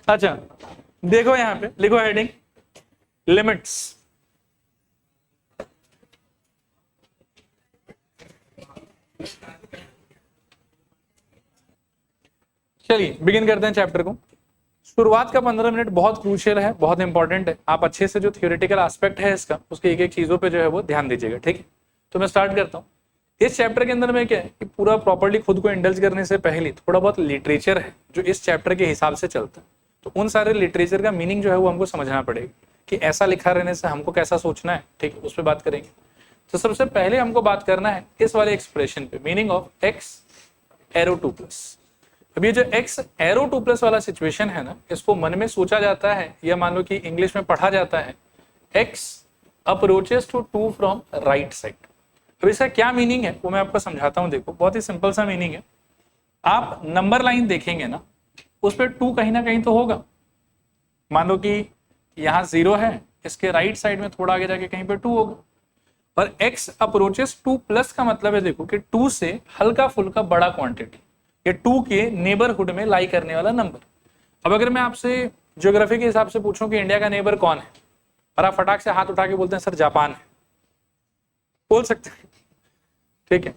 अच्छा देखो यहां पे लिखो हेडिंग लिमिट्स। चलिए बिगिन करते हैं चैप्टर को। शुरुआत का 15 मिनट बहुत क्रूशियल है, बहुत इंपॉर्टेंट है। आप अच्छे से जो थियोरेटिकल एस्पेक्ट है इसका, उसके एक एक चीजों पे जो है वो ध्यान दीजिएगा, ठीक है। तो मैं स्टार्ट करता हूँ। इस चैप्टर के अंदर में क्या है कि पूरा प्रॉपर्ली खुद को इंडल्ज करने से पहले थोड़ा बहुत लिटरेचर है जो इस चैप्टर के हिसाब से चलता है। तो उन सारे लिटरेचर का मीनिंग जो है वो हमको समझना पड़ेगा कि ऐसा लिखा रहने से हमको कैसा सोचना है, ठीक है, उस पर बात करेंगे। तो सबसे पहले हमको बात करना है इस वाले एक्सप्रेशन पे, मीनिंग ऑफ एक्स एरो 2+। अब ये जो एक्स एरो 2+ वाला सिचुएशन है ना, इसको मन में सोचा जाता है या मान लो कि इंग्लिश में पढ़ा जाता है x approaches to 2 from right side. अब इसका क्या मीनिंग है वो मैं आपको समझाता हूं। देखो बहुत ही सिंपल सा मीनिंग है। आप नंबर लाइन देखेंगे ना, उस पर 2 कहीं ना कहीं तो होगा। मान लो कि यहाँ 0 है, इसके राइट साइड में थोड़ा आगे जाके कहीं पे 2 होगा। और x अप्रोचेस 2+ का मतलब है देखो कि 2 से हल्का फुल्का बड़ा क्वांटिटी, ये 2 के नेबरहुड में लाई करने वाला नंबर। अब अगर मैं आपसे ज्योग्राफी के हिसाब से पूछूं कि इंडिया का नेबर कौन है, और आप फटाक से हाथ उठा के बोलते हैं सर जापान है, बोल सकते हैं, ठीक है।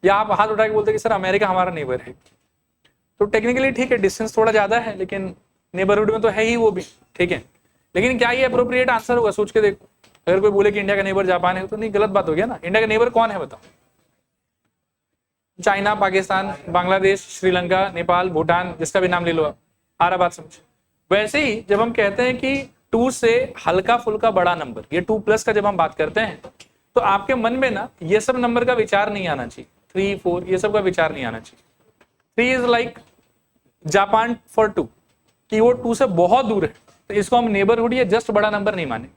या आप हाथ उठा के बोलते हैं कि सर अमेरिका हमारा नेबर है, तो टेक्निकली ठीक है, डिस्टेंस थोड़ा ज्यादा है लेकिन नेबरहुड में तो है ही वो भी, ठीक है। लेकिन क्या ये अप्रोप्रिएट आंसर होगा? सोच के देखो। अगर कोई बोले कि इंडिया का नेबर जापान है तो नहीं, गलत बात हो गया ना। इंडिया का नेबर कौन है बताओ? चाइना, पाकिस्तान, बांग्लादेश, श्रीलंका, नेपाल, भूटान, जिसका भी नाम ले लो आप। आ रहा बात समझ? वैसे ही जब हम कहते हैं कि 2 से हल्का फुल्का बड़ा नंबर, ये 2+ का जब हम बात करते हैं तो आपके मन में ना ये सब नंबर का विचार नहीं आना चाहिए। 3, 4 ये सब का विचार नहीं आना चाहिए। 3 इज लाइक जापान फॉर 2, कि वो 2 से बहुत दूर है, तो इसको हम नेबरहुड या जस्ट बड़ा नंबर नहीं माने।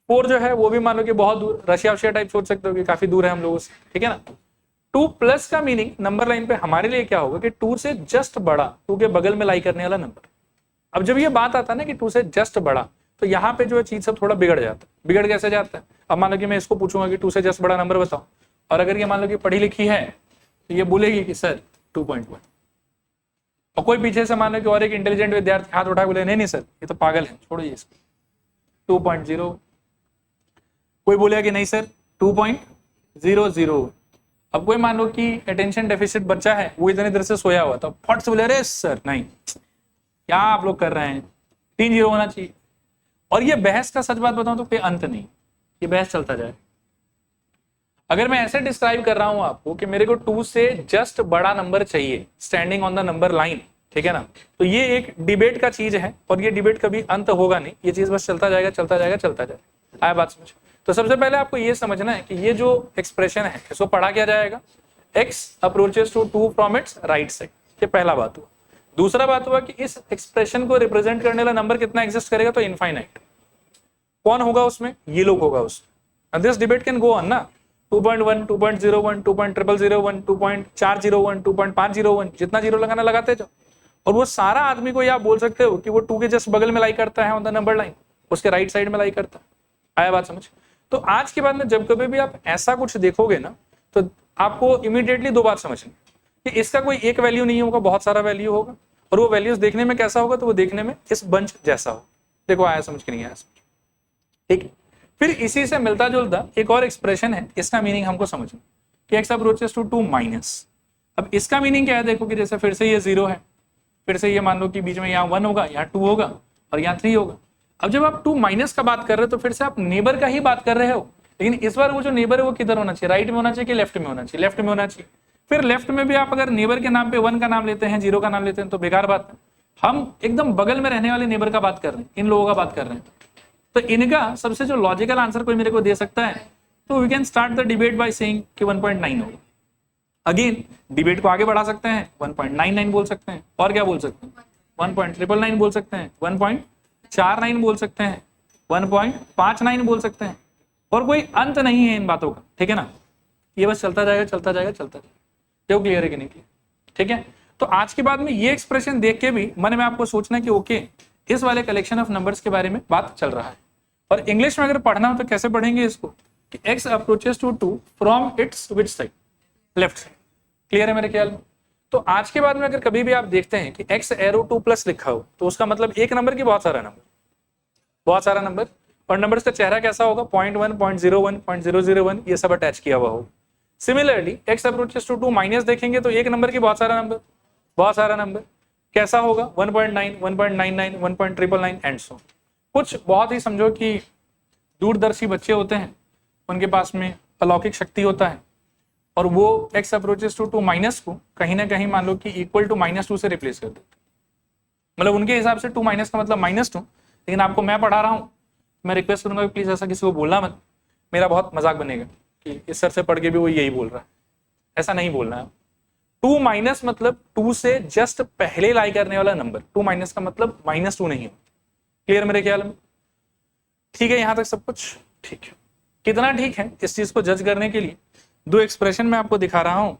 4 जो है वो भी मान लो कि बहुत दूर, रशिया वशिया टाइप सोच सकते हो कि काफी दूर है हम लोगों से, ठीक है ना। 2+ का मीनिंग नंबर लाइन पे हमारे लिए क्या होगा कि 2 से जस्ट बड़ा, 2 के बगल में लाई करने वाला नंबर। अब जब ये बात आता है ना कि 2 से जस्ट बड़ा, तो यहाँ पे जो है चीज सब थोड़ा बिगड़ जाता है। बिगड़ कैसे जाता है? अब मान लो कि मैं इसको पूछूंगा कि 2 से जस्ट बड़ा नंबर बताओ, और अगर ये मान लो कि पढ़ी लिखी है तो ये बोलेगी कि सर 2.1। और कोई पीछे से मान लो कि और एक इंटेलिजेंट विद्यार्थी हाथ उठा के बोले नहीं नहीं सर ये तो पागल है, छोड़िए इसको, 2.0। कोई बोलेगा कि नहीं सर 2.00। अब कोई मान लो कि अटेंशन डेफिसिट बच्चा है, वो इतनी देर से सोया हुआ था, फट से बोले अरे सर नहीं, क्या आप लोग कर रहे हैं, 3-0 होना चाहिए। और ये बहस का सच बात बताऊं तो कोई अंत नहीं, ये बहस चलता जाए। अगर मैं ऐसे डिस्क्राइब कर रहा हूं आपको कि मेरे को 2 से जस्ट बड़ा नंबर चाहिए standing on the number line, ठीक है ना, तो ये एक डिबेट का चीज है और ये डिबेट कभी अंत होगा नहीं, ये चीज बस चलता जाएगा चलता जाएगा चलता जाएगा। आया बात समझ? तो सबसे पहले आपको ये समझना है कि ये जो एक्सप्रेशन है इसको पढ़ा क्या जाएगा, x approaches to 2 from its right side. ये पहला बात हुआ। दूसरा बात हुआ कि इस एक्सप्रेशन को रिप्रेजेंट करने वाला नंबर कितना एग्जिस्ट करेगा, तो इनफाइनाइट। कौन होगा उसमें? ये लोग होगा उसमें। This debate can go on ना, 2.1, 2.01, 2.0001, 2.401, 2.501, जितना जीरो लगाना लगाते जाओ। और वो सारा आदमी को आप बोल सकते हो कि वो 2 के जस्ट बगल में लाई करता है ऑन द नंबर लाइन, उसके राइट साइड में लाई करता है। आया बात समझ? तो आज के बाद में जब कभी भी आप ऐसा कुछ देखोगे ना, तो आपको इमीडिएटली 2 बात समझनी कि इसका कोई एक वैल्यू नहीं होगा, बहुत सारा वैल्यू होगा। और वो वैल्यूज देखने में कैसा होगा, तो वो देखने में इस बंच जैसा हो। देखो आया समझ के नहीं आया समझ? ठीक। फिर इसी से मिलता जुलता एक और एक्सप्रेशन है, इसका मीनिंग हमको समझना कि x अप्रोचेस टू 2-। अब इसका मीनिंग क्या है? देखो कि जैसे फिर से ये 0 है, फिर से ये मान लो कि बीच में यहाँ 1 होगा, यहाँ 2 होगा और यहाँ 3 होगा। अब जब आप 2- का बात कर रहे हो तो फिर से आप नेबर का ही बात कर रहे हो, लेकिन इस बार वो जो नेबर है वो किधर होना चाहिए? राइट में होना चाहिए कि लेफ्ट में होना चाहिए? लेफ्ट में होना चाहिए। फिर लेफ्ट में भी आप अगर नेबर के नाम पे 1 का नाम लेते हैं, 0 का नाम लेते हैं, तो बेकार बात है। हम एकदम बगल में रहने वाले नेबर का बात कर रहे हैं, इन लोगों का बात कर रहे हैं। तो इनका सबसे जो लॉजिकल आंसर कोई मेरे को दे सकता है, तो we can start the debate by saying कि 1.9 होगा। अगेन डिबेट को आगे बढ़ा सकते हैं, 1.99 बोल सकते हैं, और क्या बोल सकते हैं, 1.999 बोल सकते हैं, 1.49 बोल सकते हैं, 1.59 बोल सकते हैं, और कोई अंत नहीं है इन बातों का, ठीक है ना। ये बस चलता जाएगा चलता जाएगा चलता जाएगा। जो क्लियर है कि नहीं क्लियर? ठीक है। तो आज के बाद में ये एक्सप्रेशन देख के भी मन में आपको सोचना कि ओके इस वाले कलेक्शन ऑफ नंबर्स के बारे में बात चल रहा है। और इंग्लिश में अगर पढ़ना हो तो कैसे पढ़ेंगे इसको कि x approaches to 2 from its which side? Left side. Clear है मेरे ख्याल में? तो आज के बाद में अगर कभी भी आप देखते हैं कि एक्स एरो 2+ लिखा हो तो उसका मतलब एक नंबर की बहुत सारा नंबर, और नंबर्स का चेहरा कैसा होगा, 0.1, 0.01, 0.001 ये सब अटैच किया हुआ होगा। Similarly x approaches to 2 minus देखेंगे तो एक नंबर की बहुत सारा नंबर कैसा होगा, 1.9, 1.99, 1.999 एंड सो। कुछ बहुत ही समझो कि दूरदर्शी बच्चे होते हैं, उनके पास में अलौकिक शक्ति होता है और वो एक्स अप्रोचेस टू 2 माइनस को कहीं ना कहीं मान लो कि इक्वल टू -2 से रिप्लेस कर देते, मतलब उनके हिसाब से 2 माइनस का मतलब -2, लेकिन आपको मैं पढ़ा रहा हूँ, मैं रिक्वेस्ट करूंगा कि प्लीज ऐसा किसी को बोलना मत, मेरा बहुत मजाक बनेगा कि इस सर से पढ़ के भी वो यही बोल रहा है, ऐसा नहीं बोलना है। 2 माइनस मतलब 2 से जस्ट पहले लाई करने वाला नंबर, 2 माइनस का मतलब -2 नहीं है। क्लियर मेरे ख्याल में? ठीक है, यहां तक सब कुछ ठीक है। कितना ठीक है इस चीज को जज करने के लिए 2 एक्सप्रेशन मैं आपको दिखा रहा हूं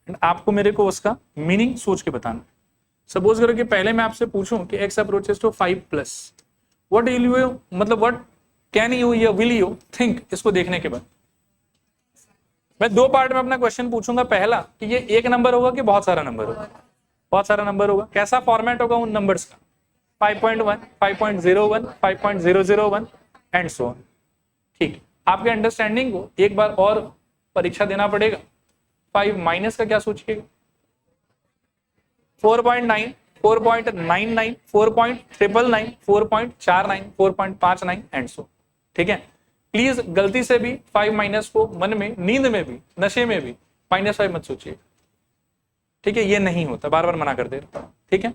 एंड आपको मेरे को उसका मीनिंग सोच के बताना। सपोज करो कि पहले मैं आपसे पूछूं कि x approaches to 5+, what will you, मतलब व्हाट कैन यू या विल यू थिंक, इसको देखने के बाद मैं 2 पार्ट में अपना क्वेश्चन पूछूंगा। पहला कि ये एक नंबर होगा कि बहुत सारा नंबर होगा, बहुत सारा नंबर होगा, कैसा फॉर्मेट होगा उन नंबर्स का, 5.1, 5.01, 5.001 एंड सो ऑन। ठीक, आपके अंडरस्टैंडिंग को एक बार और परीक्षा देना पड़ेगा। 5 माइनस का क्या सोचिएगा, 4.9, 4.99, 4.999, 4.49, 4.59 एंड सो। ठीक है, प्लीज गलती से भी 5 माइनस को मन में, नींद में भी, नशे में भी -5 मत सोचिए। ठीक है, ये नहीं होता, बार बार मना कर दे रहा। ठीक है,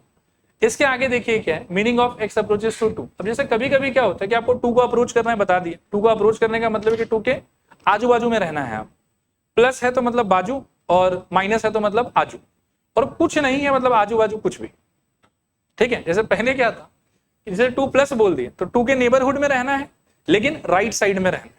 इसके आगे देखिए क्या है, meaning of x approaches to 2। अब जैसे कभी कभी क्या होता है कि आपको 2 को अप्रोच करना है, बता दिए 2 को अप्रोच करने का मतलब है कि 2 के आजू बाजू में रहना है। आप प्लस है तो मतलब बाजू, और माइनस है तो मतलब आजू, और कुछ नहीं है मतलब आजू बाजू कुछ भी। ठीक है, जैसे पहले क्या था, जैसे 2+ बोल दिए तो 2 के नेबरहुड में रहना है लेकिन राइट साइड में रहना है,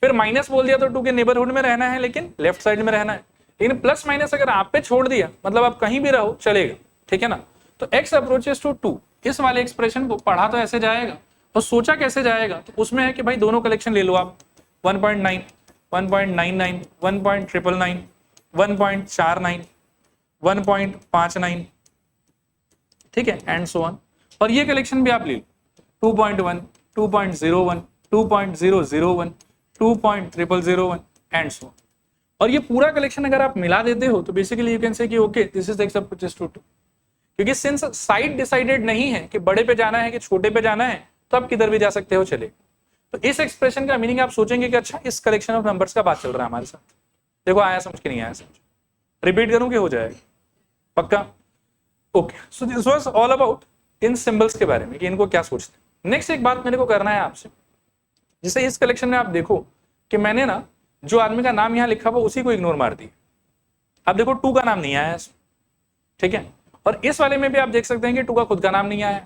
फिर माइनस बोल दिया तो 2 के नेबरहुड में रहना है लेकिन लेफ्ट साइड में रहना है, लेकिन प्लस माइनस अगर आप पे छोड़ दिया मतलब आप कहीं भी रहो चलेगा। ठीक है ना, तो एक्स अप्रोचेस टू 2 इस वाले एक्सप्रेशन को पढ़ा तो ऐसे जाएगा और सोचा कैसे जाएगा, तो उसमें है कि भाई दोनों कलेक्शन ले लो आप, 1.9, 1.99, 1.999, 1.49, 1.59, ठीक है एंड सो ऑन। और ये कलेक्शन भी आप ले लो, 2.1, 2.01, 2.001, 2.001 एंड सो ऑन। और ये पूरा कलेक्शन अगर आप मिला देते हो तो बेसिकली यू कैन से कि okay this is x approaches to 2। क्योंकि सिंस साइड डिसाइडेड नहीं है कि बड़े पे जाना है कि छोटे पे जाना है, तो आप किधर भी जा सकते हो चले। तो इस एक्सप्रेशन का मीनिंग आप सोचेंगे कि अच्छा इस कलेक्शन ऑफ नंबर्स का बात चल रहा है हमारे साथ। देखो आया समझ के नहीं आया समझ, रिपीट करूं कि हो जाएगा पक्का? Okay, so this was all about in symbols के बारे में कि इनको क्या सोचते हैं। नेक्स्ट एक बात मेरे को करना है आपसे, जैसे इस कलेक्शन में आप देखो कि मैंने ना जो आदमी का नाम यहाँ लिखा हुआ उसी को इग्नोर मार दिया। अब देखो 2 का नाम नहीं आया इसमें, ठीक है, और इस वाले में भी आप देख सकते हैं कि 2 का खुद का नाम नहीं आया।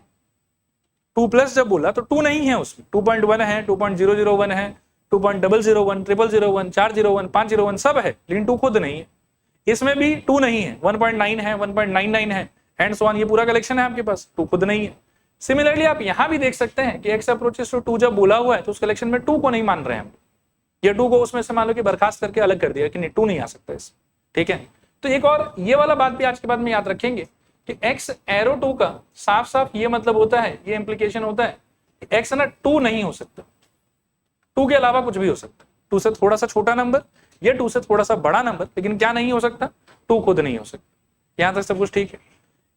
2+ जब बोला तो 2 नहीं है उसमें, 2.1 है, 2.001 है, 2.001, 001, 401, 501 सब है, लेकिन 2 खुद नहीं है। इसमें भी 2 नहीं है, 1.9 है, 1.99 है एंड सो ऑन, ये पूरा कलेक्शन है आपके पास, 2 खुद नहीं है। सिमिलरली आप यहां भी देख सकते हैं कि एक्स अप्रोचेस टू 2 जब बोला हुआ है तो उस कलेक्शन में 2 को नहीं मान रहे हैं हम, ये 2 को उसमें से मान लो कि बर्खास्त करके अलग कर दिया कि नहीं 2 नहीं आ सकता इस। ठीक है, तो एक और ये वाला बात भी आज के बाद में याद रखेंगे कि एक्स एरो 2 का साफ साफ ये मतलब होता है, ये इंप्लीकेशन होता है कि एक्स ना 2 नहीं हो सकता, 2 के अलावा कुछ भी हो सकता, 2 से थोड़ा सा छोटा नंबर या 2 से थोड़ा सा बड़ा नंबर, लेकिन क्या नहीं हो सकता, 2 खुद नहीं हो सकता। यहां तक सब कुछ ठीक है।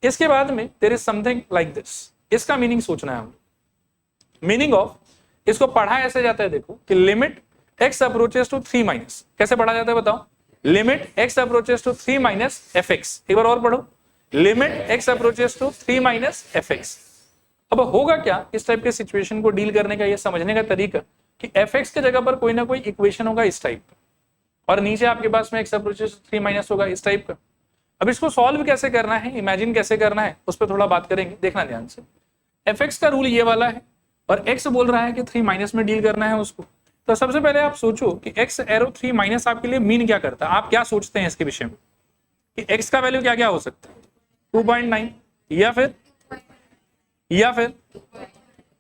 इसके बाद में there is something like this, इसका मीनिंग सोचना है हम। मीनिंग ऑफ इसको पढ़ा ऐसे जाता है, देखो कि limit x approaches to 3 minus, कैसे पढ़ा जाता है बताओ, limit x approaches to 3 minus fx। एक बार और पढ़ो, limit x approaches to 3 minus fx। अब होगा क्या इस टाइप के सिचुएशन को डील करने का, ये समझने का तरीका कि fx के जगह पर कोई ना कोई इक्वेशन होगा इस टाइप का, और नीचे आपके पास में एक्स अप्रोचेस 3 माइनस होगा इस टाइप का। अब इसको सॉल्व कैसे करना है, इमेजिन कैसे करना है, उस पर थोड़ा बात करेंगे, देखना ध्यान से। fx का रूल ये वाला है और x बोल रहा है कि 3 माइनस में डील करना है उसको। तो सबसे पहले आप सोचो कि x एरो 3 माइनस आपके लिए मीन क्या करता है, आप क्या सोचते हैं इसके विषय में कि x का वैल्यू क्या क्या हो सकता है, 2.9 या फिर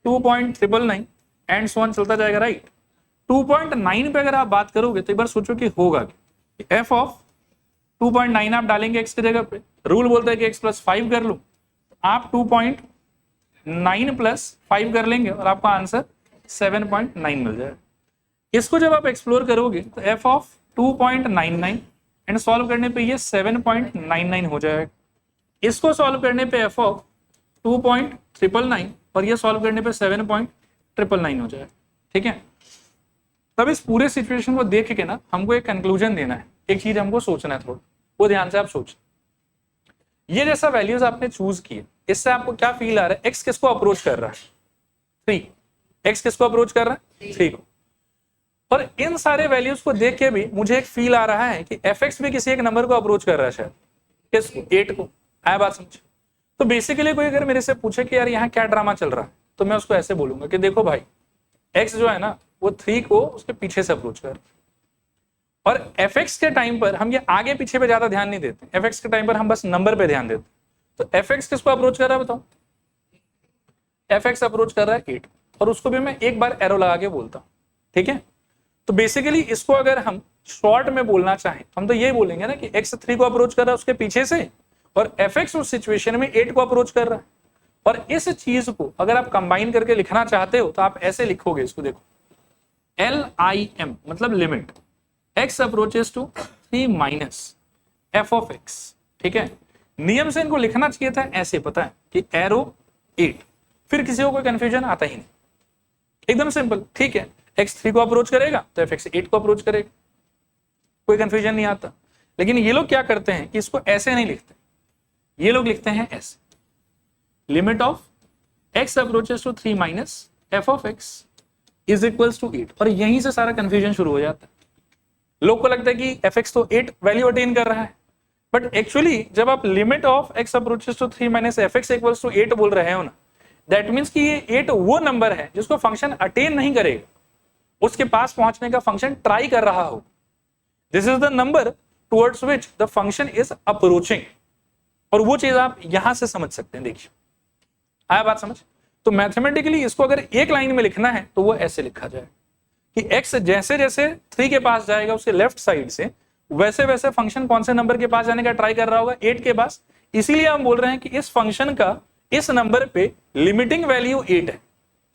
2.999 एंड सो ऑन चलता जाएगा, राइट। 2.9 पे अगर आप बात करोगे तो एक बार सोचो कि होगा कि f ऑफ 2.9 आप डालेंगे x की जगह पे, रूल बोलता है कि x प्लस 5 कर लो, आप 2.9 प्लस 5 कर लेंगे और आपका आंसर 7.9 मिल जाएगा। इसको जब आप एक्सप्लोर करोगे तो f ऑफ 2.99 एंड सॉल्व करने पे ये 7.99 हो जाएगा। इसको सॉल्व करने पे f ऑफ 2.999 और ये सॉल्व करने पे 7.999 हो जाएगा। ठीक है, तब इस पूरे सिचुएशन को देख के ना हमको एक कंक्लूजन देना है, एक चीज हमको सोचना है थोड़ा, वो ध्यान से आप सोच। ये जैसा वैल्यूज आपने चूज किए, इससे आपको क्या फील आ रहा है? x किसको अप्रोच कर रहा है? 3। x किसको अप्रोच कर रहा है? 3 को। और इन सारे वैल्यूज को देख के भी मुझे एक फील आ रहा है कि fx भी किसी एक नंबर को अप्रोच कर रहा है, शायद किसको? 8 को। आया बात समझ? तो बेसिकली कोई अगर मेरे से पूछे कि यार यहाँ क्या ड्रामा चल रहा है, तो मैं उसको ऐसे बोलूंगा कि देखो भाई, x जो है ना वो 3 को उसके पीछे से अप्रोच कर रहा है। और fx के टाइम पर हम ये आगे पीछे पे ज्यादा ध्यान नहीं देते, fx के टाइम पर हम बस नंबर पे ध्यान देते। तो fx किसको अप्रोच कर रहा है बताओ? fx अप्रोच कर रहा है 8, और उसको भी मैं एक बार एरो लगा के बोलता हूं। ठीक है, तो बेसिकली इसको अगर हम शॉर्ट में बोलना चाहें, हम तो ये बोलेंगे ना कि x 3 को अप्रोच कर रहा है उसके पीछे से, और fx उस सिचुएशन में 8 को अप्रोच कर रहा है। और इस चीज को अगर आप कंबाइन करके लिखना चाहते हो तो आप ऐसे लिखोगे, इसको देखो, LIM मतलब limit x approaches to 3 minus f of x। ठीक है, नियम से इनको लिखना चाहिए था ऐसे, पता है कि एरो 8, फिर किसी को कोई कंफ्यूजन आता ही नहीं, एकदम सिंपल। ठीक है, x 3 को अप्रोच करेगा तो fx 8 को अप्रोच करेगा, कोई कंफ्यूजन नहीं आता। लेकिन ये लोग क्या करते हैं कि इसको ऐसे नहीं लिखते, ये लोग लिखते हैं ऐसे, limit of x approaches to 3 minus f of x is equals to 8, और यहीं से सारा कंफ्यूजन शुरू हो जाता है। लोग को लगता है कि fx तो 8 वैल्यू अटेन कर रहा है, बट एक्चुअली जब आप limit of x approaches to 3 minus fx equals to 8 बोल रहे हो ना, दैट मींस कि ये 8 वो नंबर है जिसको फंक्शन अटेन नहीं करेगा, उसके पास पहुंचने का फंक्शन ट्राई कर रहा हो। This is the number towards which the function is approaching, और वो चीज आप यहां से समझ सकते हैं। देखिए, आया बात समझ? तो मैथमेटिकली इसको अगर एक लाइन में लिखना है तो वो ऐसे लिखा जाए कि x जैसे जैसे 3 के पास जाएगा उसके लेफ्ट साइड से, वैसे वैसे फंक्शन कौन से नंबर के पास जाने का ट्राई कर रहा होगा? 8 के पास। इसीलिए हम बोल रहे हैं कि इस फंक्शन का इस नंबर पे लिमिटिंग वैल्यू 8 है।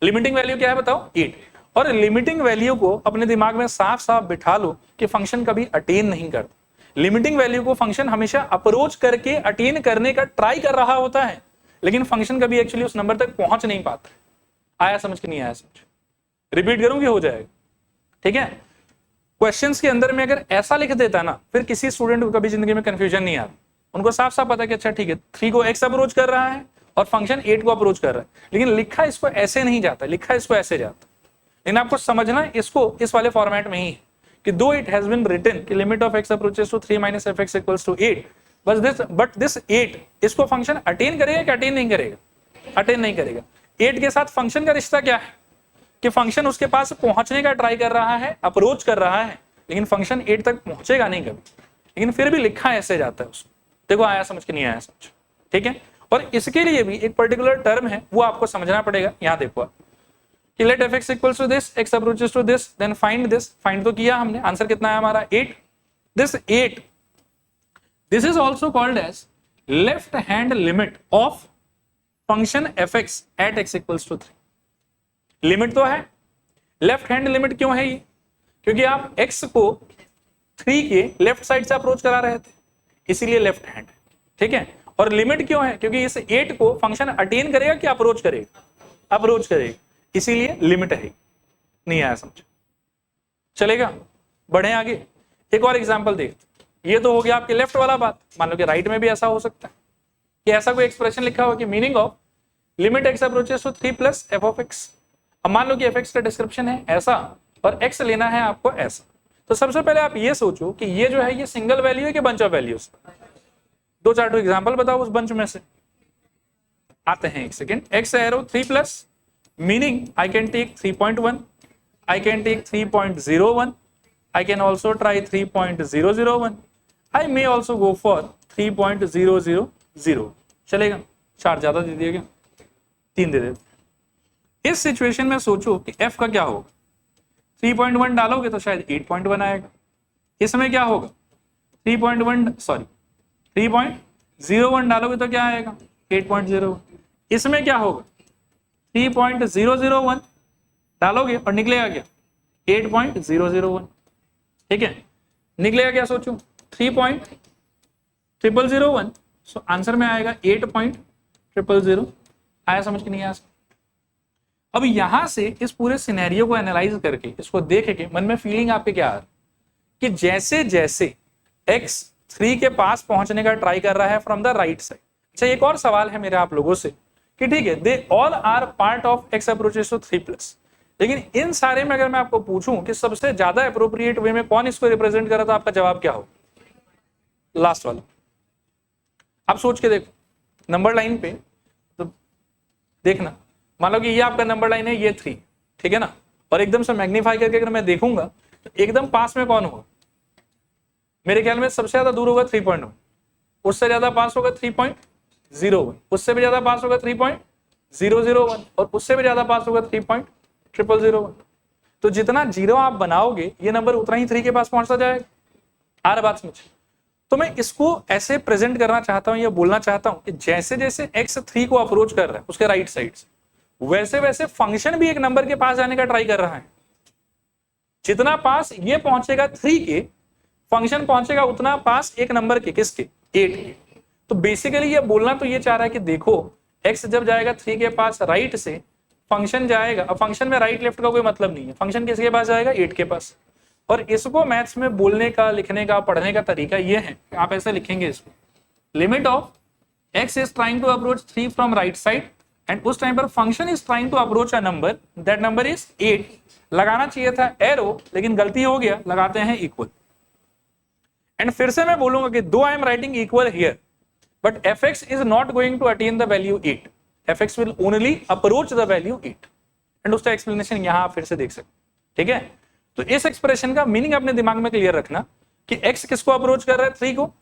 लिमिटिंग वैल्यू क्या है बताओ? 8। और लिमिटिंग वैल्यू को अपने दिमाग में साफ साफ बिठा लो कि फंक्शन कभी अटेन नहीं करता। लिमिटिंग वैल्यू को फंक्शन हमेशा अप्रोच करके अटेन करने का ट्राई कर रहा होता है, लेकिन फंक्शन कभी एक्चुअली उस नंबर तक पहुंच नहीं पाता। आया समझ कि नहीं आया समझ? रिपीट करूंगी, हो जाएगा। ठीक है, क्वेश्चंस के अंदर में अगर ऐसा लिख देता ना, फिर किसी स्टूडेंट को कभी जिंदगी में कंफ्यूजन नहीं आता। उनको साफ साफ पता है कि अच्छा ठीक है, 3 को x अप्रोच कर रहा है और फंक्शन 8 को अप्रोच कर रहा है, लेकिन लिखा इसको ऐसे नहीं जाता, लिखा इसको ऐसे जाता। लेकिन आपको समझना इसको इस वाले फॉर्मेट में ही है कि though it has been written कि limit of x approaches to 3 minus fx equals to 8, but this 8 इसको फंक्शन अटेन करेगा कि अटेन नहीं करेगा? अटेन नहीं करेगा। 8 के साथ फंक्शन का रिश्ता क्या है कि फंक्शन उसके पास पहुंचने का ट्राई कर रहा है, अप्रोच कर रहा है, लेकिन फंक्शन 8 तक पहुंचेगा नहीं कभी, लेकिन फिर भी लिखा ऐसे जाता है उसको। देखो आया समझ कि नहीं आया समझ? ठीक है, और इसके लिए भी एक पर्टिकुलर टर्म है, वो आपको समझना पड़ेगा। यहां देखो आप कि let fx equals to this, x approaches to this, then find this. Find तो किया हमने, आंसर कितना है हमारा? 8। This 8, this is also called as left hand limit of function fx at x equals to 3। Limit तो है, left hand limit क्यों है ये? क्योंकि आप x को 3 के लेफ्ट साइड से अप्रोच करा रहे थे, इसीलिए लेफ्ट हैंड। ठीक है, और लिमिट क्यों है? क्योंकि इस 8 को फंक्शन अटेन करेगा कि अप्रोच करेगा? अप्रोच करेगा, इसीलिए लिमिट है। नहीं आया समझ? चलेगा, बढ़े आगे। एक और एग्जांपल देखते। ये तो हो गया आपके लेफ्ट वाला बात। मान लो कि राइट में भी ऐसा हो सकता है कि ऐसा कोई एक्सप्रेशन लिखा हो कि meaning of limit x approaches to 3 plus f of x। अब मान लो कि fx का डिस्क्रिप्शन है ऐसा और x लेना है आपको ऐसा, तो सबसे पहले आप ये सोचो कि ये जो है ये सिंगल वैल्यू है कि बंच ऑफ वैल्यूज? दो चार तो एग्जांपल बताओ उस बंच में से। आते हैं, एक second. x arrow 3 plus, meaning I can take 3.1, I can take 3.01, I can also try 3.001, I may also go for 3.000। चलेगा? 4 ज्यादा दे दिया क्या? 3 दे देते। इस सिचुएशन में सोचो कि f का क्या होगा। 3.1 डालोगे तो शायद 8.1 आएगा। इसमें क्या होगा? 3.01 डालोगे तो क्या आएगा 8.01। इसमें क्या होगा 3.001 डालोगे और निकलेगा क्या 8.001। ठीक है, निकलेगा क्या सोचो 3.001, सो आंसर में आएगा 8.000। आया समझ के नहीं आया? अब यहां से इस पूरे सिनेरियो को एनालाइज करके इसको देख के मन में फीलिंग आपके क्या आ रहा है कि जैसे जैसे x 3 के पास पहुंचने का ट्राई कर रहा है फ्रॉम द राइट साइड। अच्छा, एक और सवाल है मेरे आप लोगों से कि ठीक है, they all are part of x approaches to 3+, लेकिन इन सारे में अगर मैं आपको पूछूं कि सबसे ज्यादा अप्रोप्रिएट वे में कौन इसको रिप्रेजेंट कर रहा था, आपका जवाब क्या हो? लास्ट वाला। आप सोच के देखो नंबर लाइन पे, तो देखना मान लो कि ये आपका नंबर लाइन है, ये 3, ठीक है ना, और एकदम से मैग्नीफाई करके अगर मैं देखूंगा तो एकदम पास में कौन होगा? मेरे ख्याल में सबसे ज्यादा दूर होगा 3.1, उससे ज्यादा पास होगा 3.01, उससे भी ज्यादा पास होगा 3.001 और उससे भी ज्यादा पास होगा 3.001। तो जितना जीरो आप बनाओगे ये नंबर उतना ही 3 के पास पहुंचता जाएगा। आ रहा बात समझ? तो मैं इसको ऐसे प्रेजेंट करना चाहता हूं या बोलना चाहता हूं कि जैसे जैसे x 3 को अप्रोच कर रहा है उसके राइट साइड से, वैसे वैसे फंक्शन भी एक नंबर के पास जाने का ट्राई कर रहा है। जितना पास ये पहुंचेगा 3 के, फंक्शन पहुंचेगा उतना पास एक नंबर के, किसके? 8 के। तो बेसिकली ये बोलना तो ये चाह रहा है कि देखो x जब जाएगा 3 के पास राइट से, फंक्शन जाएगा, अब फंक्शन में राइट लेफ्ट का कोई मतलब नहीं है, फंक्शन किसके पास जाएगा? 8 के पास। और इसको मैथ्स में बोलने का, लिखने का, पढ़ने का तरीका ये है, आप ऐसे लिखेंगे इसको, limit of x is trying to approach 3 from right side and उस टाइम पर function is trying to approach a number, that number is 8। लगाना चाहिए था एरो, लेकिन गलती हो गया, लगाते हैं इक्वल। एंड फिर से मैं बोलूंगा कि though I am writing equal here, but fx is not going to attain the value 8, fx will only approach the value 8। And उसका एक्सप्लेनेशन यहां आप फिर से देख सकते, ठीक है। तो इस एक्सप्रेशन का मीनिंग अपने दिमाग में क्लियर रखना कि x किसको अप्रोच कर रहा है? 3 को,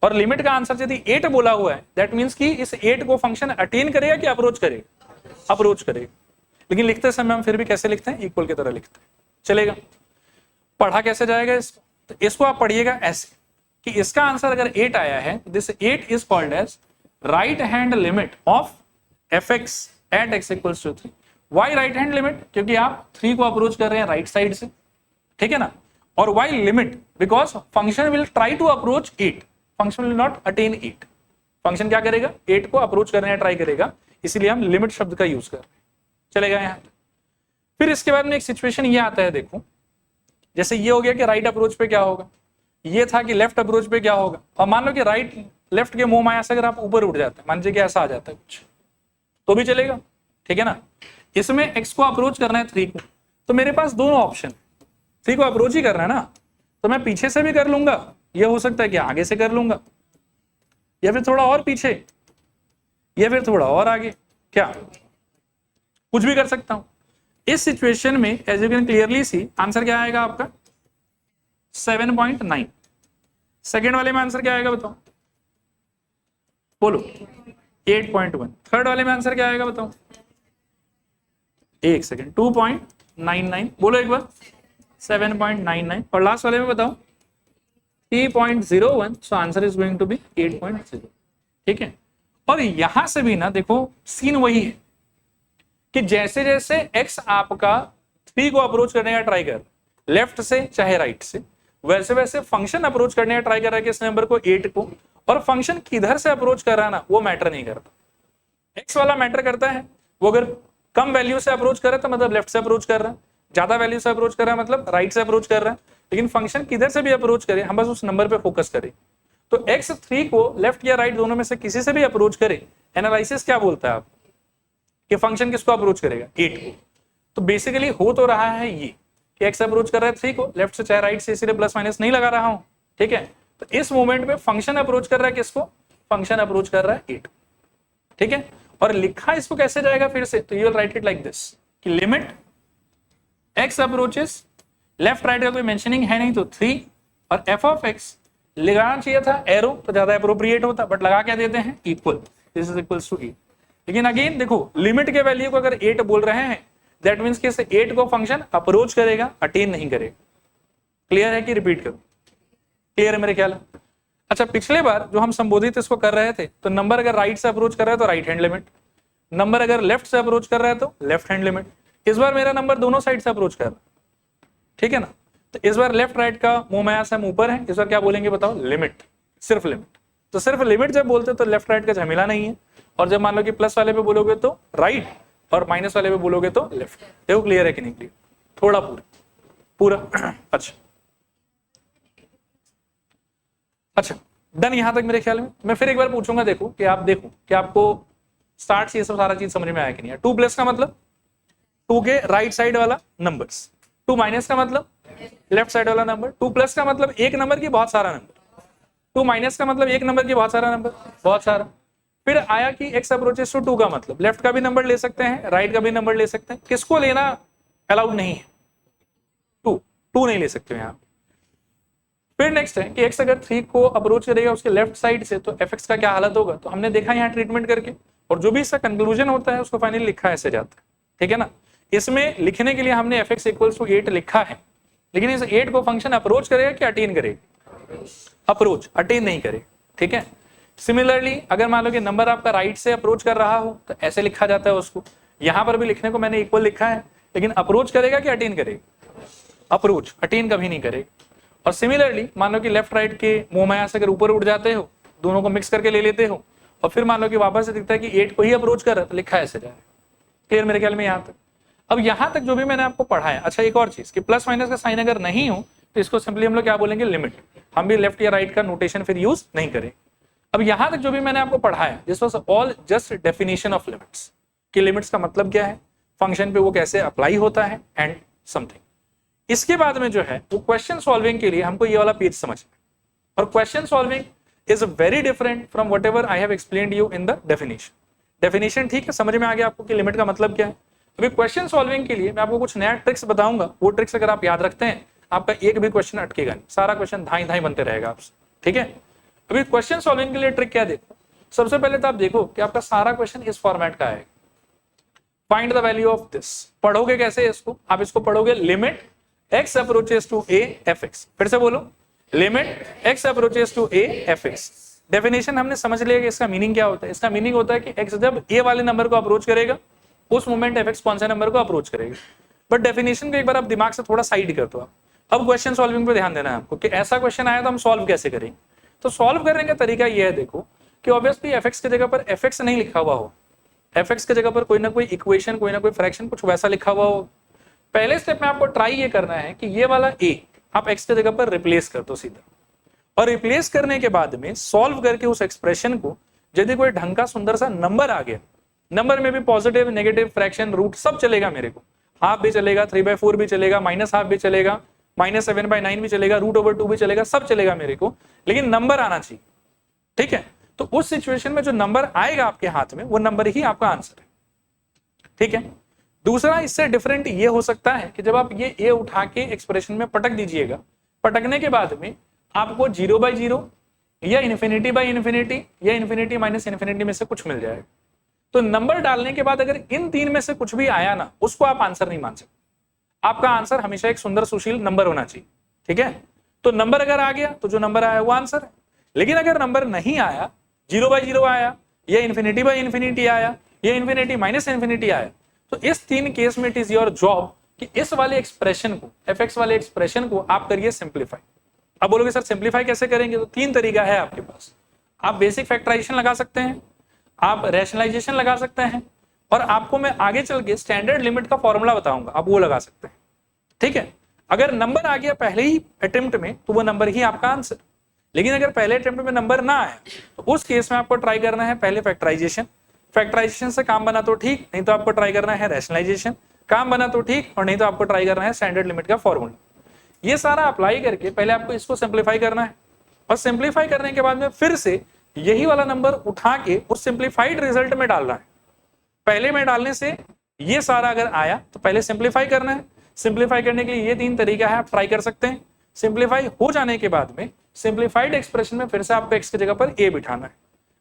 और लिमिट का आंसर यदि 8 बोला हुआ है, दैट मींस कि इस 8 को फंक्शन अटेन करेगा कि अप्रोच करेगा? अप्रोच करेगा। लेकिन लिखते समय हम फिर भी कैसे लिखते हैं? इक्वल की तरह लिखते हैं। चलेगा? पढ़ा कैसे जाएगा इसको? तो इसको आप पढ़िएगा ऐसे कि इसका आंसर अगर 8 आया है, this 8 is called as right hand limit of fx at x equals to 3। Why right hand limit? क्योंकि आप 3 को अप्रोच कर रहे हैं राइट साइड से, ठीक है ना। और why limit? Because function will try to approach 8, function will not attain 8। Function क्या करेगा? 8 को अप्रोच करने का ट्राई करेगा, इसीलिए हम लिमिट शब्द का यूज कर रहे हैं। चलेगा यहाँ? फिर इसके बाद में एक सिचुएशन ये आता है, देखो जैसे ये हो गया कि राइट अप्रोच पे क्या होगा, ये था कि लेफ्ट अप्रोच पे क्या होगा। और मान लो कि राइट लेफ्ट के मोह माया से अगर आप ऊपर उठ जाते हैं, मान लीजिए कि ऐसा आ जाता है कुछ, तो भी चलेगा, ठीक है ना। इसमें x को अप्रोच करना है 3 को, तो मेरे पास दोनों ऑप्शन, 3 को अप्रोच ही करना है ना, तो मैं पीछे से भी कर लूंगा, ये हो सकता है कि आगे से कर लूंगा, या फिर थोड़ा और पीछे, या फिर थोड़ा और आगे, क्या कुछ भी कर सकता हूं। इस सिचुएशन में as you can clearly see, answer क्या आएगा आपका? 7.9। सेकेंड वाले में आंसर क्या आएगा बताओ? बोलो 8.1। थर्ड वाले में आंसर क्या आएगा बताओ? एक सेकेंड, 2.99। बोलो एक बार, 7.99। और लास्ट वाले में बताओ 3.01। So answer is going to be 8.0, ठीक है। और यहां से भी ना देखो सीन वही है कि जैसे जैसे x आपका 3 को अप्रोच करने का ट्राई कर, लेफ्ट से चाहे राइट से, वैसे वैसे फंक्शन अप्रोच करने का ट्राई कर रहा है किस नंबर को? 8 को। और फंक्शन किधर से अप्रोच कर रहा है ना, वो मैटर नहीं करता, x वाला मैटर करता है। वो अगर कम वैल्यू से अप्रोच कर रहा है तो मतलब लेफ्ट से अप्रोच कर रहा है, ज्यादा वैल्यू से अप्रोच कर रहा है मतलब राइट से अप्रोच कर रहा है। लेकिन फंक्शन किधर से भी अप्रोच करे, हम बस उस नंबर पे फोकस करें। तो x 3 को लेफ्ट या राइट दोनों में से किसी से भी अप्रोच करे, एनालिसिस क्या बोलता है आप कि फंक्शन किसको अप्रोच करेगा? 8 को। तो बेसिकली हो तो रहा है ये कि x अप्रोच कर रहा है 3 को, लेफ्ट से चाहे राइट से, इसीलिए प्लस माइनस नहीं लगा रहा हूं, ठीक है। तो इस मोमेंट में फंक्शन अप्रोच कर रहा है किसको? फंक्शन अप्रोच कर रहा है 8, ठीक है। और लिखा इसको कैसे जाएगा फिर से? तो you will write it like this कि limit x approaches, left right का कोई मेंशनिंग है नहीं तो 3, और f ऑफ x लगाना चाहिए था एरो तो ज्यादा अप्रोप्रिएट होता, बट लगा क्या देते हैं? Equal, this is equals to 8। लेकिन अगेन देखो लिमिट के वैल्यू को अगर 8 बोल रहे हैं, दैट मींस कि इस 8 को फंक्शन अप्रोच करेगा, अटेन नहीं करेगा। क्लियर है कि रिपीट करूं? क्लियर है मेरे ख्याल? अच्छा, पिछले बार जो हम संबोधित इसको कर रहे थे, तो नंबर अगर राइट से अप्रोच कर रहा है तो राइट हैंड लिमिट, नंबर अगर लेफ्ट से अप्रोच कर रहा है तो लेफ्ट हैंड लिमिट। इस बार मेरा नंबर दोनों साइड से अप्रोच कर रहा है, ठीक है ना। तो इस बार लेफ्ट राइट का मोहमाया से हम ऊपर है, इस बार क्या बोलेंगे बताओ, लिमिट, सिर्फ लिमिट। तो सिर्फ लिमिट जब बोलते तो लेफ्ट राइट का झमेला नहीं है, और जब मान लो कि प्लस वाले पे बोलोगे तो राइट और माइनस वाले पे बोलोगे तो लेफ्ट। देखो क्लियर है कि नहीं क्लियर, थोड़ा पूरा अच्छा अच्छा, डन यहां तक मेरे ख्याल में। मैं फिर एक बार पूछूंगा, देखो कि आपको स्टार्ट से ये सब सारा चीज समझ में आया कि नहीं है। 2 प्लस का मतलब 2 के राइट साइड वाला नंबर्स, 2 माइनस का मतलब लेफ्ट साइड वाला नंबर, 2 प्लस का मतलब एक नंबर की बहुत सारा नंबर, 2 माइनस का मतलब एक नंबर की बहुत सारा नंबर, बहुत सारा। फिर आया कि x अप्रोचेस टू 2 का मतलब लेफ्ट का भी नंबर ले सकते हैं, राइट का भी नंबर ले सकते हैं। किसको लेना अलाउड नहीं है, 2 नहीं ले सकते यहाँ। फिर नेक्स्ट है कि x अगर 3 को अप्रोच करेगा उसके लेफ्ट साइड से तो fx का क्या हालत होगा, तो हमने देखा यहाँ ट्रीटमेंट करके, और जो भी इसका कंक्लूजन होता है उसको फाइनली लिखा ऐसे जाता है, ठीक है ना। इसमें लिखने के लिए हमने fx इक्वल्स टू 8 लिखा है, लेकिन इस 8 को फंक्शन अप्रोच करेगा कि अटेन करेगा, अप्रोच, अटेन नहीं करेगा, ठीक है। सिमिलरली अगर मान लो कि नंबर आपका राइट से अप्रोच कर रहा हो तो ऐसे लिखा जाता है उसको, यहां पर भी लिखने को मैंने इक्वल लिखा है, लेकिन अप्रोच करेगा कि अटेन करेगा, अप्रोच, अटेन कभी नहीं करेगा। और सिमिलरली मान लो कि लेफ्ट राइट के मोहमाया से अगर ऊपर उठ जाते हो, दोनों को मिक्स करके ले लेते हो, और फिर मान लो कि वापस से दिखता है कि 8 को ही अप्रोच कर रहा है तो लिखा ऐसे जाए। क्लियर मेरे ख्याल में यहाँ तक। अब यहाँ तक जो भी मैंने आपको पढ़ाया, अच्छा एक और चीज कि प्लस माइनस का साइन अगर नहीं हो तो इसको सिंपली हम लोग क्या बोलेंगे, लिमिट। हम भी लेफ्ट या राइट का नोटेशन फिर यूज नहीं करें। अब यहां तक जो भी मैंने आपको पढ़ाया, this was all just definition of limits, कि लिमिट्स का मतलब क्या है, फंक्शन पे वो कैसे अप्लाई होता है एंड समथिंग। इसके बाद में जो है वो क्वेश्चन सॉल्विंग के लिए हमको ये वाला पेज समझना है, और question solving is very different from what ever I have explained you in the definition. Definition ठीक है, समझ में आ गया आपको कि लिमिट का मतलब क्या है। अभी क्वेश्चन सॉल्विंग के लिए मैं आपको कुछ नया ट्रिक्स बताऊंगा, वो ट्रिक्स अगर आप याद रखते हैं आपका एक भी क्वेश्चन अटकेगा नहीं, सारा क्वेश्चन धाई धाई बनते रहेगा आपसे, ठीक है। अभी क्वेश्चन सॉल्विंग के लिए ट्रिक क्या देखो, सबसे पहले तो आप देखो कि आपका सारा क्वेश्चन इस फॉर्मेट का है, find the value of this. पढ़ोगे कैसे इसको, आप इसको पढ़ोगे limit x approaches to a fx, फिर से बोलो limit x approaches to a fx। Definition हमने समझ लिया कि इसका मीनिंग क्या होता है। इसका मीनिंग होता है कि x जब a वाले नंबर को अप्रोच करेगा उस मोमेंट fx कौन से नंबर को अप्रोच करेगा। बट डेफिनेशन को एक बार आप दिमाग से थोड़ा साइड कर दो। अब क्वेश्चन सॉल्विंग पे ध्यान देना है आपको कि ऐसा क्वेश्चन आया तो हम सॉल्व कैसे करेंगे। तो सॉल्व करने का तरीका यह है, देखो कि ऑब्वियसली fx की जगह पर fx नहीं लिखा हुआ हो, fx की जगह पर कोई ना कोई इक्वेशन, कोई ना कोई फ्रैक्शन कुछ वैसा लिखा हुआ हो। पहले स्टेप में आपको ट्राई ये करना है कि ये वाला a आप x की जगह पर रिप्लेस कर दो सीधा, और रिप्लेस करने के बाद में सॉल्व करके उस एक्सप्रेशन को, यदि कोई ढंग का सुंदर सा नंबर आ गया, नंबर में भी पॉजिटिव नेगेटिव फ्रैक्शन रूट सब चलेगा मेरे को, हाफ भी चलेगा, 3/4 भी चलेगा, -½ भी चलेगा, -7/9 भी चलेगा, √2 भी चलेगा, सब चलेगा मेरे को, लेकिन नंबर आना चाहिए, ठीक है। तो उस सिचुएशन में जो नंबर आएगा आपके हाथ में वो नंबर ही आपका आंसर है, ठीक है। दूसरा इससे डिफरेंट ये हो सकता है कि जब आप ये ए उठा के एक्सप्रेशन में पटक दीजिएगा, पटकने के बाद में आपको 0/0 या ∞/∞ या ∞ माइनस ∞ में से कुछ मिल जाएगा। तो नंबर डालने के बाद अगर इन तीन में से कुछ भी आया ना, उसको आप आंसर नहीं मान सकते। आपका आंसर हमेशा एक सुंदर सुशील नंबर होना चाहिए, ठीक है। तो नंबर अगर आ गया तो जो नंबर आया वो आंसर है, लेकिन अगर नंबर नहीं आया, 0/0 आया या ∞/∞ आया या ∞ माइनस ∞ आया, तो इस तीन केस में इट इज योर जॉब कि इस वाले एक्सप्रेशन को, fx वाले एक्सप्रेशन को आप करिए सिंप्लीफाई। अब बोलोगे सर सिंप्लीफाई कैसे करेंगे, तो तीन तरीका है आपके पास। आप बेसिक फैक्टराइजेशन लगा सकते हैं, आप रैशनलाइजेशन लगा सकते हैं, और आपको मैं आगे चल के स्टैंडर्ड लिमिट का फॉर्मूला बताऊंगा, आप वो लगा सकते हैं, ठीक है। अगर नंबर आ गया पहले ही अटेम्प्ट में तो वो नंबर ही आपका आंसर, लेकिन अगर पहले अटेम्प्ट में नंबर ना आया तो उस केस में आपको ट्राई करना है पहले फैक्टराइजेशन, फैक्टराइजेशन से काम बना तो ठीक, नहीं तो आपको ट्राई करना है रैशनलाइजेशन, काम बना तो ठीक, और नहीं तो आपको ट्राई करना है स्टैंडर्ड लिमिट का फॉर्मूला। ये सारा अप्लाई करके पहले आपको इसको सिंप्लीफाई करना है, और सिंप्लीफाई करने के बाद में फिर से यही वाला नंबर उठा के उस सिंप्लीफाइड रिजल्ट में डालना है। पहले में डालने से ये सारा अगर आया तो पहले सिंप्लीफाई करना है। सिंप्लीफाई करने के लिए ये तीन तरीका है, आप ट्राई कर सकते हैं। सिंप्लीफाई हो जाने के बाद में सिंप्लीफाइड एक्सप्रेशन में फिर से आपको x की जगह पर a बिठाना है,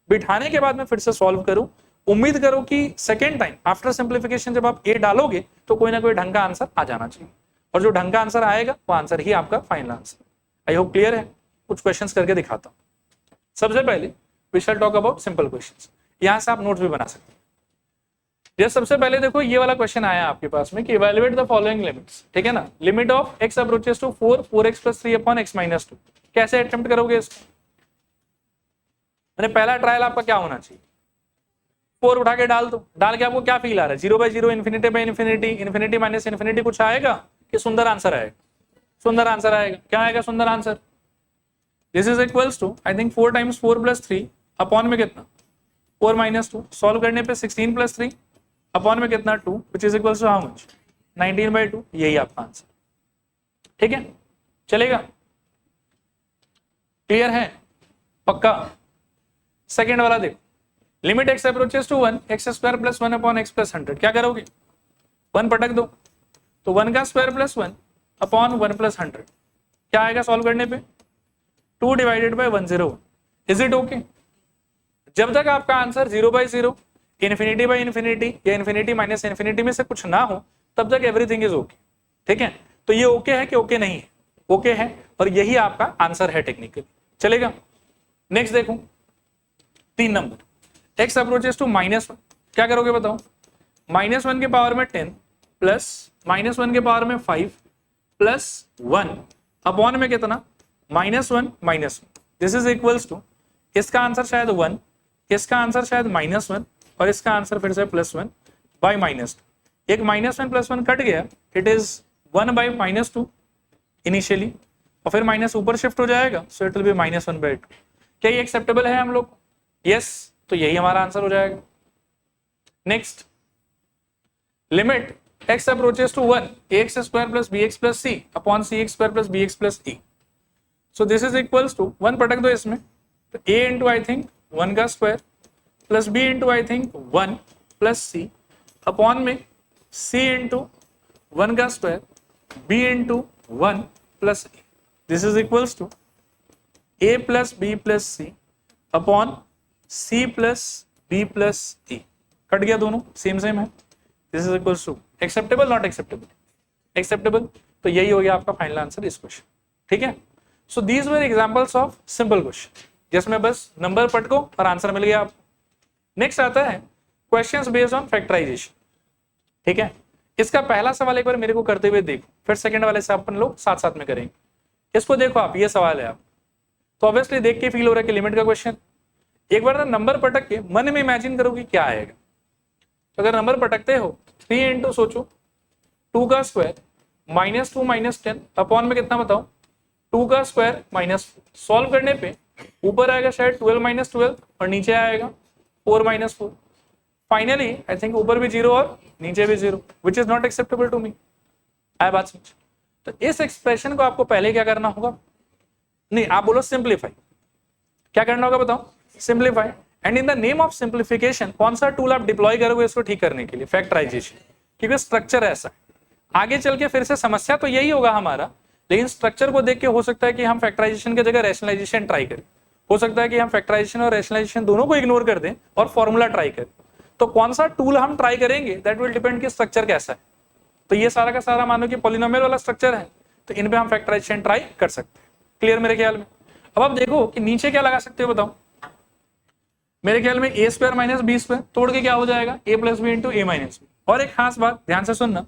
बिठाने के बाद में फिर से सॉल्व करो। उम्मीद करो कि सेकेंड टाइम आफ्टर सिंप्लीफिकेशन जब आप a डालोगे तो कोई ना कोई ढंग का आंसर आ जाना चाहिए, और जो ढंग का आंसर आएगा वो आंसर ही आपका final answer. I hope clear है। कुछ क्वेश्चंस करके दिखाता हूं। सबसे पहले we shall talk about simple questions. यहां से आप नोट्स भी बना सकते हैं। ये सबसे पहले देखो ये वाला क्वेश्चन आया आपके पास में कि इवैल्यूएट द फॉलोइंग लिमिट्स, ठीक है ना। Limit of x approaches to 4 4x + 3 upon x - 2। कैसे अटेम्प्ट करोगे इसको? मैंने पहला ट्रायल आपका क्या होना चाहिए, 4 उठा के डाल दो। डाल के आपको क्या फील आ रहा है, 0/0, infinity by infinity, infinity minus infinity कुछ आएगा कि सुंदर आंसर आएगा? सुंदर आंसर आएगा। क्या आएगा सुंदर answer? This is equals to I think 4 × 4 + 3 upon में कितना 4 - 2। सॉल्व करने पे 16 + 3 अपॉन में कितना 2 which is equals to how much 19/2। यही आपका आंसर, ठीक है, चलेगा? क्लियर है? पक्का? सेकेंड वाला देखो, limit x approaches to 1 x² + 1 upon x + 100। क्या करोगे, 1 पटक दो तो 1 का स्क्वायर + 1 अपॉन 1 + 100 क्या आएगा सॉल्व करने पे 2 / 101। Is it okay? जब तक आपका आंसर 0/0, इन्फिनिटी बाय इन्फिनिटी या इन्फिनिटी माइनस इन्फिनिटी में से कुछ ना हो तब तक एवरीथिंग इज ओके, ठीक है। तो ये ओके है कि ओके नहीं है? ओके है, और यही आपका आंसर है टेक्निकली, चलेगा। नेक्स्ट देखो 3 नंबर, x अप्रोचेस टू -1। क्या करोगे बताओ, -1 के पावर में 10 प्लस -1 के पावर में 5 प्लस 1 अपॉन में कितना -1 -1। दिस इज इक्वल्स टू, इसका आंसर शायद 1, इसका आंसर शायद -1 और इसका आंसर फिर से +1 बाय -2। एक -1 + 1 कट गया, इट इज 1 बाय -2 इनिशियली, और फिर माइनस ऊपर शिफ्ट हो जाएगा, सो इट विल बी -1/2। क्या ये एक्सेप्टेबल है हम लोग? यस, तो यही हमारा आंसर हो जाएगा। Next, limit x approaches to 1 ax² + bx + c upon cx² + bx + e। So this is equals to 1 पटक दो इसमें, तो a इंटू आई थिंक 1 का square plus b into I think 1 plus c upon में c into 1 का square b into 1 plus e। This is equals to a plus b plus c upon c plus b plus e। कट गया, दोनों same same है। This is equals to acceptable, not acceptable? Acceptable. तो यही हो गया आपका फाइनल आंसर इस क्वेश्चन, ठीक है। So these were examples of simple question जिसमें बस नंबर पटको और आंसर मिल गया आपको। नेक्स्ट आता है क्वेश्चंस बेस्ड ऑन फैक्टराइजेशन, ठीक है। इसका पहला सवाल एक बार मेरे को करते हुए देखो, फिर सेकंड वाले से अपन लोग साथ साथ में करेंगे। इसको देखो आप, ये सवाल है आप, तो ऑब्वियसली देख के फील हो रहा है कि लिमिट का क्वेश्चन। एक बार ना नंबर पटक के मन में इमेजिन करो कि क्या आएगा। तो अगर नंबर पटकते हो 3 इंटू सोचो 2 का स्क्वायर -2 - 10 अपॉन में कितना बताओ 2 का स्क्वायर -4। सॉल्व करने पे ऊपर आएगा शायद 12 - 12 और नीचे आएगा 4 - 4। फाइनली आई थिंक ऊपर भी 0 और नीचे भी 0, which is not acceptable to me. आया बात समझ? तो इस एक्सप्रेशन को आपको पहले क्या करना होगा, नहीं आप बोलो सिंप्लीफाई। क्या करना होगा बताओ, simplify. And in the name of simplification कौन सा टूल आप डिप्लॉय करोगे इसको ठीक करने के लिए? फैक्टराइजेशन, क्योंकि स्ट्रक्चर ऐसा है। आगे चल के फिर से समस्या तो यही होगा हमारा, लेकिन स्ट्रक्चर को देख के हो सकता है कि हम फैक्टराइजेशन की जगह रैशनलाइजेशन ट्राई करें। हो सकता है कि हम फैक्टराइजेशन और रैशनलाइजेशन दोनों को इग्नोर कर दें और फॉर्मूला ट्राई करें। तो कौन सा टूल हम ट्राई करेंगे दैट विल डिपेंड कि स्ट्रक्चर कैसा है। तो ये सारा का सारा मानो कि पॉलिनोमियल वाला स्ट्रक्चर है, तो इन पे हम फैक्टराइजेशन ट्राई कर सकते हैं। क्लियर मेरे ख्याल में? अब आप देखो कि नीचे क्या लगा सकते हो बताओ। मेरे ख्याल में a² - b² तोड़ के क्या हो जाएगा a + b into a - b। और एक खास बात ध्यान से सुनना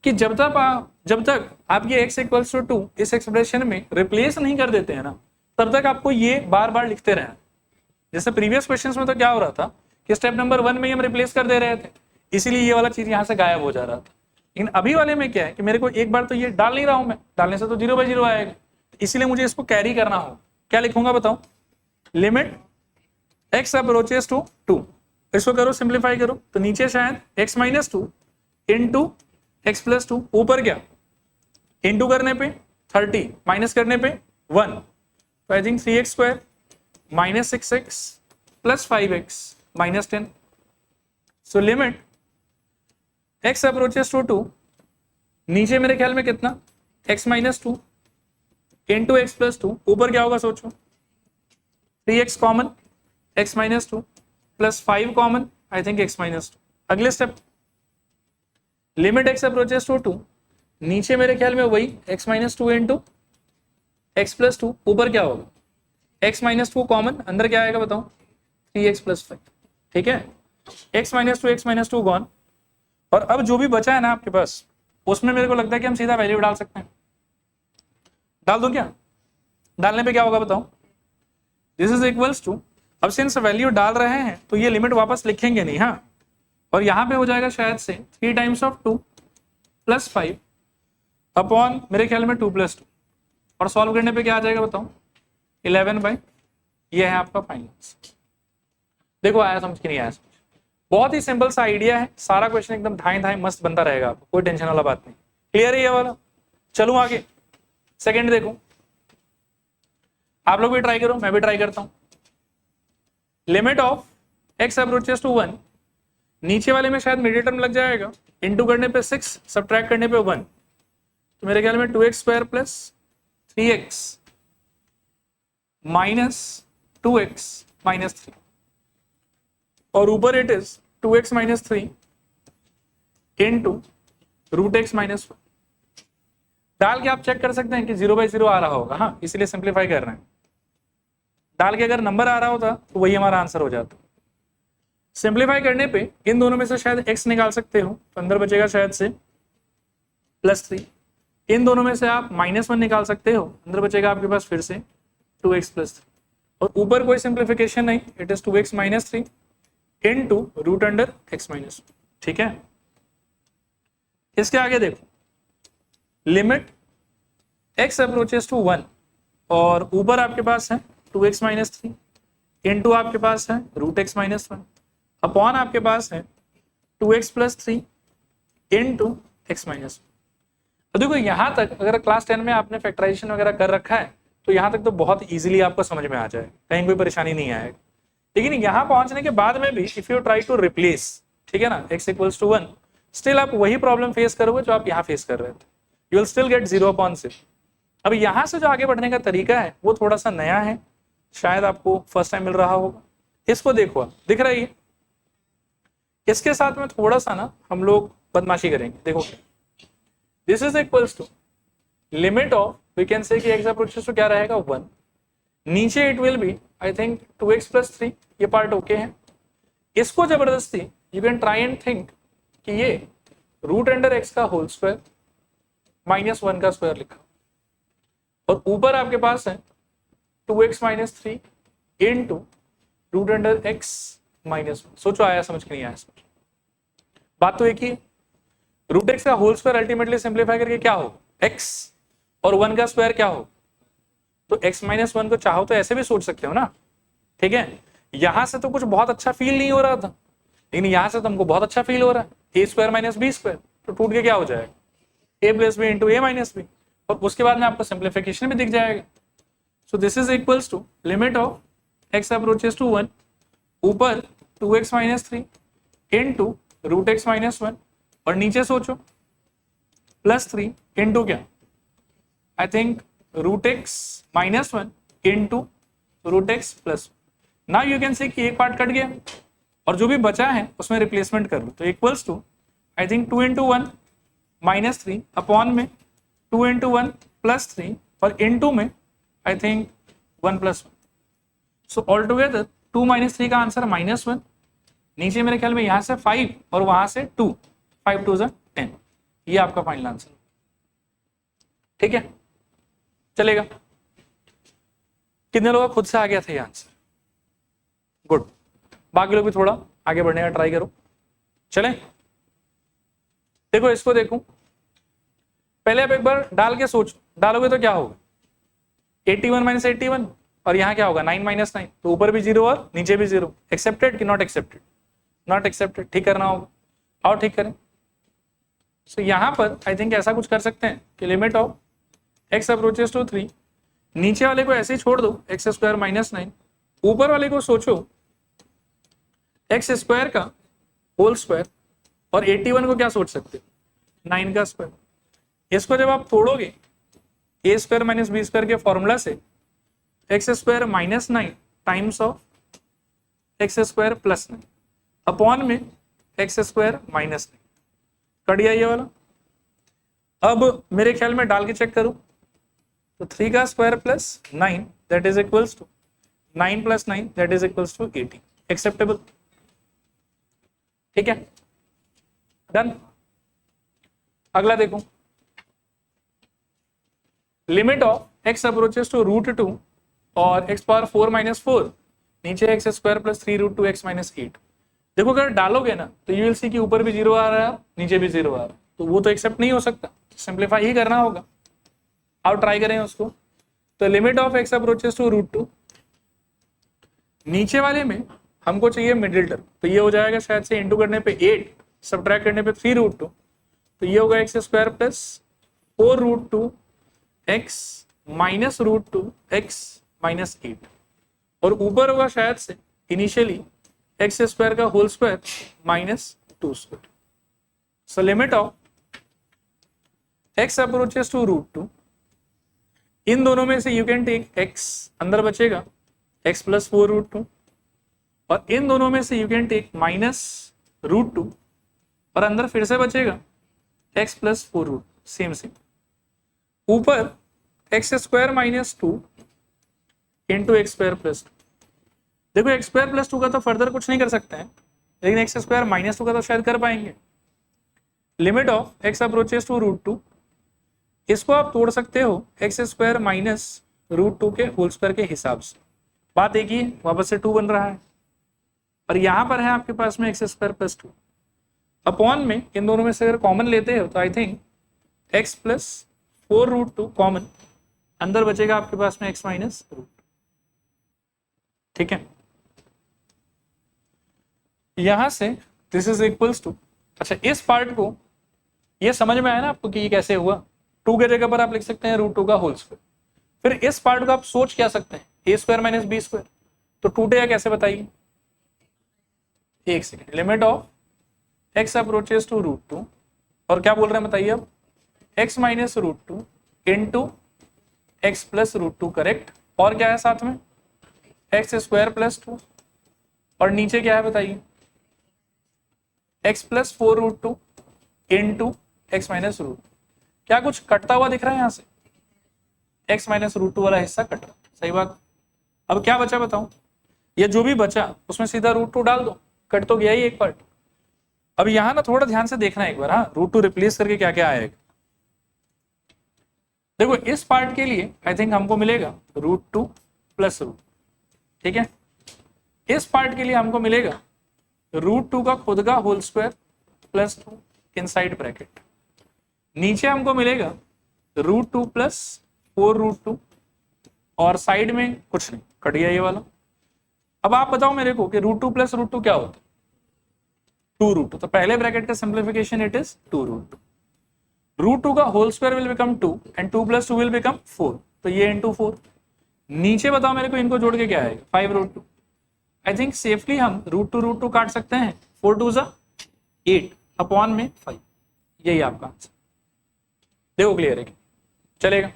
कि जब तक आप ये x = 2 इस एक्सप्रेशन में रिप्लेस नहीं कर देते हैं ना, तब तक आपको ये बार बार लिखते रहना। जैसे प्रीवियस क्वेश्चंस में तो क्या हो रहा था कि स्टेप नंबर 1 में हम रिप्लेस कर दे रहे थे, इसीलिए ये वाला चीज यहाँ से गायब हो जा रहा था। लेकिन अभी वाले में क्या है कि मेरे को एक बार तो ये डाल नहीं रहा हूं मैं, डालने से तो 0/0 आएगा, इसीलिए मुझे इसको कैरी करना होगा। क्या लिखूंगा बताओ, लिमिट x अप्रोचेस टू 2। इसको करो सिंप्लीफाई करो, तो नीचे शायद x - 2 इंटू x + 2, ऊपर क्या इंटू करने पे 30 माइनस करने पे 1, तो I think 3x² - 6x + 5x - 10। So limit x approaches to 2, नीचे मेरे ख्याल में कितना x - 2 इंटू x + 2, ऊपर क्या होगा सोचो 3x common x - 2 plus 5 common I think x - 2। अगले step limit x approaches to 2, नीचे मेरे ख्याल में वही x - 2 इंटू x + 2, ऊपर क्या होगा x माइनस टू कॉमन, अंदर क्या आएगा बताओ, 3x प्लस 5, ठीक है, x माइनस टू गॉन। और अब जो भी बचा है ना आपके पास, उसमें मेरे को लगता है कि हम सीधा वैल्यू डाल सकते हैं। डाल दो क्या? डालने पे क्या होगा बताओ, दिस इज इक्वल्स टू, अब सिंस वैल्यू डाल रहे हैं तो ये लिमिट वापस लिखेंगे नहीं, हाँ, और यहां पे हो जाएगा शायद से 3 टाइम्स ऑफ 2 प्लस 5 अपॉन मेरे ख्याल में 2 प्लस 2, और सॉल्व करने पे क्या आ जाएगा बताओ, 11/, ये है आपका फाइनल आंसर। देखो आया समझ कि नहीं आया समझ? बहुत ही सिंपल सा आइडिया है, सारा क्वेश्चन एकदम धाए धाए मस्त बनता रहेगा आपको, कोई टेंशन वाला बात नहीं। क्लियर है ये वाला? चलूं आगे, सेकंड देखो, आप लोग भी ट्राई करो, मैं भी ट्राई करता हूं। Limit of x approaches to 1, नीचे वाले में शायद मिडिल टर्म लग जाएगा, इंटू करने पे 6, सब्ट्रैक्ट करने पे 1, तो मेरे ख्याल में 2x square plus 3x minus 2x minus 3, और ऊपर it is 2x minus 3 into root x minus 1। डाल के आप चेक कर सकते हैं कि 0/0 आ रहा होगा, हाँ, इसीलिए सिंप्लीफाई कर रहे हैं। डाल के अगर नंबर आ रहा होता तो वही हमारा आंसर हो जाता। सिंप्लीफाई करने पे इन दोनों में से शायद x निकाल सकते हो, तो अंदर बचेगा शायद से +3, इन दोनों में से आप -1 निकाल सकते हो, अंदर बचेगा आपके पास फिर से 2x + 3, और ऊपर कोई सिंप्लीफिकेशन नहीं, it is 2x - 3 into root under x - 1, ठीक है। इसके आगे देखो, लिमिट x अप्रोचेस टू 1, और ऊपर आपके पास है 2x - 3 इंटू आपके पास है रूट x - 1 अपॉन आपके पास है 2x + 3 इंटू x - 1। तो देखो यहां तक अगर क्लास 10 में आपने फैक्टराइजेशन वगैरह कर रखा है तो यहां तक तो बहुत इजीली आपको समझ में आ जाए, कहीं कोई परेशानी नहीं आएगी। लेकिन यहां पहुंचने के बाद में भी if you try to replace, ठीक है ना, x = 1, स्टिल आप वही प्रॉब्लम फेस करोगे जो आप यहाँ फेस कर रहे थे, यू विल स्टिल गेट 0/6। अब यहां से जो आगे बढ़ने का तरीका है वो थोड़ा सा नया है, शायद आपको फर्स्ट टाइम मिल रहा होगा। इसको देखो, दिख रहा है, इसके साथ में थोड़ा सा ना हम लोग बदमाशी करेंगे। देखो this is equals to limit of, we can say कि x अप्रोचेस टू क्या रहेगा 1, नीचे it will be I think 2x + 3, ये पार्ट ओके है। इसको जबरदस्ती you can try and think कि ये रूट अंडर x का होल स्क्वायर -1 का स्क्वायर लिखा, और ऊपर आपके पास है 2x - 3 into root under x - 1। सोचो आया समझ कि नहीं आया समझ? बात तो एक ही है, रूट एक्स का होल स्क्वायर अल्टीमेटली सिंप्लीफाई करके क्या हो, x, और 1 का स्क्वायर क्या हो, तो x - 1 को चाहो तो ऐसे भी सोच सकते हो ना, ठीक है। यहां से तो कुछ बहुत अच्छा फील नहीं हो रहा था, लेकिन यहां से तो हमको बहुत अच्छा फील हो रहा है, a² - b², तो टूट के क्या हो जाएगा, a + b into a - b, और उसके बाद में आपको सिंप्लीफिकेशन भी दिख जाएगा। So this is equals to limit of x approaches to 1, ऊपर 2x - 3 इंटू रूट x - 1, और नीचे सोचो +3 इंटू क्या, I think root x - 1 into root x + 1। Now you can see कि एक पार्ट कट गया और जो भी बचा है उसमें रिप्लेसमेंट कर लो, तो equals to I think 2 × 1 -3 upon में 2 × 1 +3, और इंटू में I think 1 + 1। So all together 2 - 3 का आंसर -1, नीचे मेरे ख्याल में यहां से 5 और वहां से 2, 5 × 2 = 10, ये आपका फाइनल आंसर, ठीक है, चलेगा। कितने लोग खुद से आ गया था ये आंसर? गुड, बाकी लोग भी थोड़ा आगे बढ़ने का ट्राई करो। चले, देखो इसको देखो, पहले आप एक बार डाल के सोचो, डालोगे तो क्या होगा, 81 - 81, और यहाँ क्या होगा 9 - 9, तो ऊपर भी 0 और नीचे भी 0। एक्सेप्टेड कि नॉट एक्सेप्टेड? नॉट एक्सेप्टेड, ठीक करना होगा, और ठीक करें। सो यहाँ पर आई थिंक ऐसा कुछ कर सकते हैं कि limit of x approaches to 3, नीचे वाले को ऐसे ही छोड़ दो x² - 9, ऊपर वाले को सोचो x² का होल स्क्वायर, और 81 को क्या सोच सकते हो, 9 का स्क्वायर। इसको जब आप तोड़ोगे a² - b² के फॉर्मूला से, x² - 9 times of x² + 9 upon में x² - 9, कट गया ये वाला। अब मेरे ख्याल में डाल के चेक करूं तो 3 का square + 9 that is equals to 9 + 9 that is equals to 18। Acceptable? ठीक है, डन। अगला देखो, limit of x approaches to √2 और x⁴ - 4 नीचे x² + 3√2x - 8। देखो अगर डालोगे ना तो यू विल सी कि ऊपर भी 0 आ रहा है, नीचे भी 0 आ रहा है, तो वो तो एक्सेप्ट नहीं हो सकता, सिंप्लीफाई ही करना होगा। अब ट्राई करें उसको, तो limit of x approaches to √2, नीचे वाले में हमको चाहिए मिडिल टर्म, तो ये हो जाएगा शायद से इंटू करने पे 8, सब्ट्रैक्ट करने पे 3√2, तो ये होगा x² + 4√2x - √2x - 8, और ऊपर होगा शायद से इनिशियली x² का whole square -2²। So limit of x approaches to √2, इन दोनों में से यू कैन टेक x, अंदर बचेगा x + 4√2, और इन दोनों में से यू कैन टेक -√2, और अंदर फिर से बचेगा x + 4√2, सेम सेम। ऊपर x² - 2 इंटू x² + 2। देखो x² + 2 का तो फर्दर कुछ नहीं कर सकते हैं, लेकिन x² - 2 का तो शायद कर पाएंगे। Limit of x approaches to √2, इसको आप तोड़ सकते हो x² - √2 के होल स्क्वायर के हिसाब से। बात एक ही, वापस से 2 बन रहा है, और यहां पर है आपके पास में x² + 2 अपॉन में, इन दोनों में से अगर कॉमन लेते हो तो आई थिंक x + 4√2 कॉमन, अंदर बचेगा आपके पास में x - √2। ठीक है, यहां से दिस इज इक्वल्स टू, अच्छा इस पार्ट को ये समझ में आया ना आपको कि ये कैसे हुआ? 2 के जगह पर आप लिख सकते हैं √2 का होल स्क्वायर। फिर इस पार्ट को आप सोच क्या सकते हैं, a² - b², तो टूटेगा कैसे बताइए? एक second, limit of x approaches to √2, और क्या बोल रहे हैं बताइए अब, x - √2 इंटू x + √2, करेक्ट, और क्या है साथ में x² + 2, और नीचे क्या है बताइए, x + 4√2 इंटू x - √2। क्या कुछ कटता हुआ दिख रहा है यहां से? x - √2 वाला हिस्सा कट रहा, सही बात। अब क्या बचा बताओ, ये जो भी बचा उसमें सीधा √2 डाल दो, कट तो गया ही एक पार्ट। अब यहां ना थोड़ा ध्यान से देखना एक बार, हाँ, √2 रिप्लेस करके क्या क्या आएगा। देखो इस पार्ट के लिए आई थिंक हमको मिलेगा √2 + √2, ठीक है। इस पार्ट के लिए हमको मिलेगा √2 का खुद का होल स्क्वायर +2 इनसाइड ब्रैकेट, नीचे हमको मिलेगा √2 + 4√2, और साइड में कुछ नहीं, कट गया ये वाला। अब आप बताओ मेरे को कि √2 + √2 क्या होता है? 2√2, तो पहले ब्रैकेट का सिंप्लीफिकेशन इट इज 2√2। √2 का whole square will become 2 and 2 + 2 will become 4, तो ये इंटू 4। नीचे बताओ मेरे को इनको जोड़ के क्या आएगा, 5√2। आई थिंक सेफली हम √2 काट सकते हैं, 4 2 = 8 अपॉन में 5, यही आपका आंसर। देखो क्लियर है, चलेगा।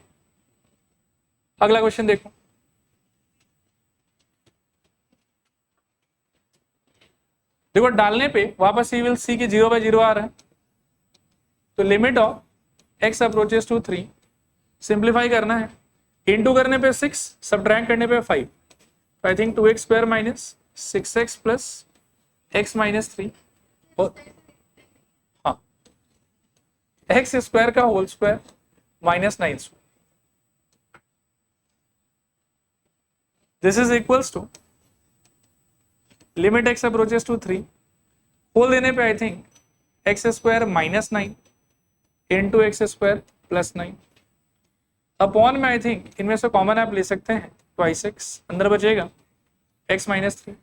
अगला क्वेश्चन देखो, देखो डालने पे वापस यू विल सी कि 0/0 आ रहा है, तो limit of x approaches to 3, simplify करना है, इंटू करने पे 6, सब्ट्रैक्ट करने पे 5, तो I think 2x² - 6x + x - 3, और हाँ x² का whole square -9², this is equals to limit x approaches to 3, खोल देने पे I think x² - 9 into x² + 9 upon में आई थिंक इनमें से कॉमन आप ले सकते हैं ट्वाइस x, अंदर बचेगा x - 3,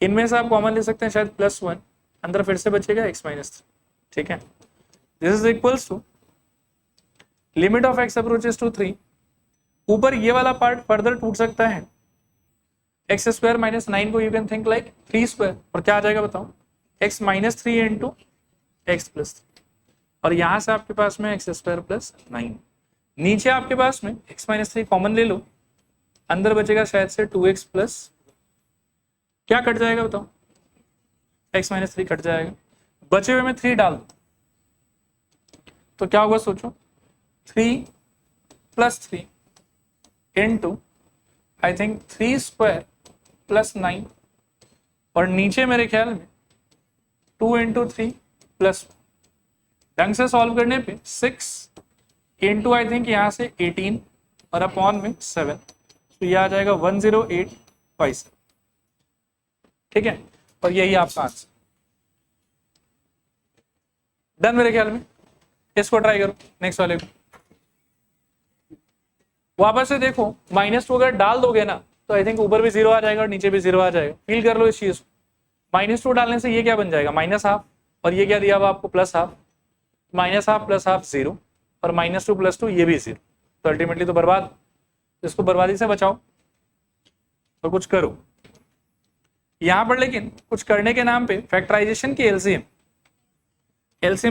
इनमें से आप कॉमन ले सकते हैं शायद +1, अंदर फिर से बचेगा x - 3, ठीक है। This is equals to limit of x approaches to 3, ऊपर ये वाला पार्ट फर्दर टूट सकता है, x² - 9 को यू कैन थिंक लाइक 3², और क्या आ जाएगा बताओ, x - 3 इंटू x + 3, और यहां से आपके पास में x² + 9, नीचे आपके पास में x - 3 कॉमन ले लो, अंदर बचेगा शायद से 2x + क्या कट जाएगा बताओ, x - 3 कट जाएगा, बचे हुए में 3 डाल दो, तो क्या होगा सोचो, 3 + 3 इंटू आई थिंक 3² प्लस 9 और नीचे मेरे ख्याल में 2 इंटू 3 प्लस, ढंग से सॉल्व करने पे 6 इंटू आई थिंक यहाँ से 18 और अपॉन में 7, तो ये आ जाएगा 108/7। ठीक है, और यही आपका आंसर। डन मेरे ख्याल में। इसको ट्राई करो नेक्स्ट वाले को। वापस से देखो, -2 अगर डाल दोगे ना तो आई थिंक ऊपर भी 0 आ जाएगा और नीचे भी 0 आ जाएगा। फील कर लो इस चीज को। -2 डालने से ये क्या बन जाएगा, -12, और ये क्या दिया हुआ आपको +12, -12 + ½ 0 और -2 + 2 ये भी 0, तो अल्टीमेटली तो बर्बाद। इसको बर्बादी से बचाओ और कुछ करो यहां पर। लेकिन कुछ करने के नाम पे फैक्टराइजेशन की एलसीएम